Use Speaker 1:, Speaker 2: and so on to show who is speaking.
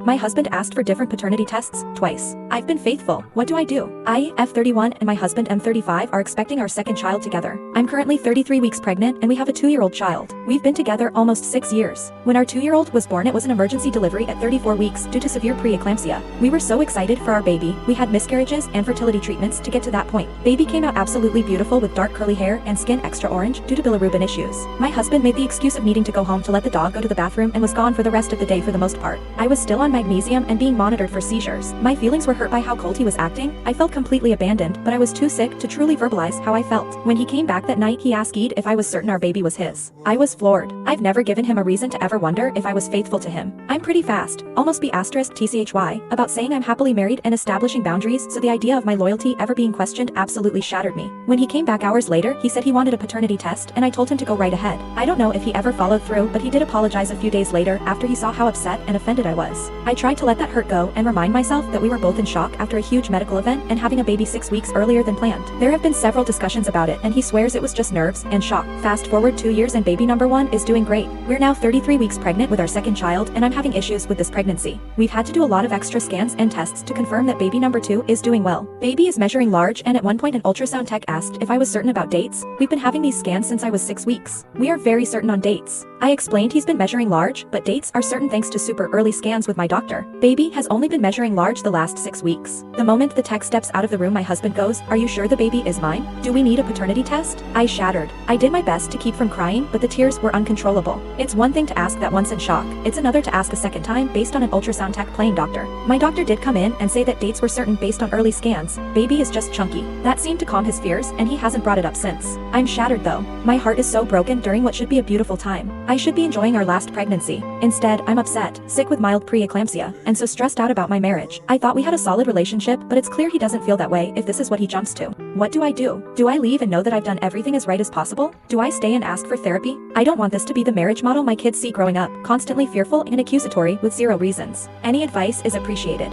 Speaker 1: My husband asked for different paternity tests, twice. I've been faithful. What do I do? I, F31, and my husband M35 are expecting our second child together. I'm currently 33 weeks pregnant and we have a 2-year-old child. We've been together almost 6 years. When our 2-year-old was born, it was an emergency delivery at 34 weeks due to severe preeclampsia. We were so excited for our baby. We had miscarriages and fertility treatments to get to that point. Baby came out absolutely beautiful with dark curly hair and skin extra orange due to bilirubin issues. My husband made the excuse of needing to go home to let the dog go to the bathroom and was gone for the rest of the day for the most part. I was still on magnesium and being monitored for seizures. My feelings were hurt by how cold he was acting. I felt completely abandoned, but I was too sick to truly verbalize how I felt. When he came back that night, he asked if I was certain our baby was his. I was floored. I've never given him a reason to ever wonder if I was faithful to him. I'm pretty fast, almost *TCHY, about saying I'm happily married and establishing boundaries, so the idea of my loyalty ever being questioned absolutely shattered me. When he came back hours later, he said he wanted a paternity test, and I told him to go right ahead. I don't know if he ever followed through, but he did apologize a few days later after he saw how upset and offended I was. I tried to let that hurt go and remind myself that we were both in shock after a huge medical event and having a baby 6 weeks earlier than planned. There have been several discussions about it, and he swears it was just nerves and shock. Fast forward 2 years and baby number 1 is doing great. We're now 33 weeks pregnant with our second child, and I'm having issues with this pregnancy. We've had to do a lot of extra scans and tests to confirm that baby number 2 is doing well. Baby is measuring large, and at one point an ultrasound tech asked if I was certain about dates. We've been having these scans since I was 6 weeks. We are very certain on dates. I explained he's been measuring large, but dates are certain thanks to super early scans with my doctor. Baby has only been measuring large the last 6 weeks. The moment the tech steps out of the room, my husband goes, "Are you sure the baby is mine? Do we need a paternity test?" I shattered. I did my best to keep from crying, but the tears were uncontrollable. It's one thing to ask that once in shock. It's another to ask a second time based on an ultrasound tech playing doctor. My doctor did come in and say that dates were certain based on early scans. Baby is just chunky. That seemed to calm his fears, and he hasn't brought it up since. I'm shattered though. My heart is so broken during what should be a beautiful time. I should be enjoying our last pregnancy. Instead, I'm upset, sick with mild preeclampsia, and so stressed out about my marriage. I thought we had a solid relationship, but it's clear he doesn't feel that way if this is what he jumps to. What do I do? Do I leave and know that I've done everything as right as possible? Do I stay and ask for therapy? I don't want this to be the marriage model my kids see growing up, constantly fearful and accusatory with zero reasons. Any advice is appreciated.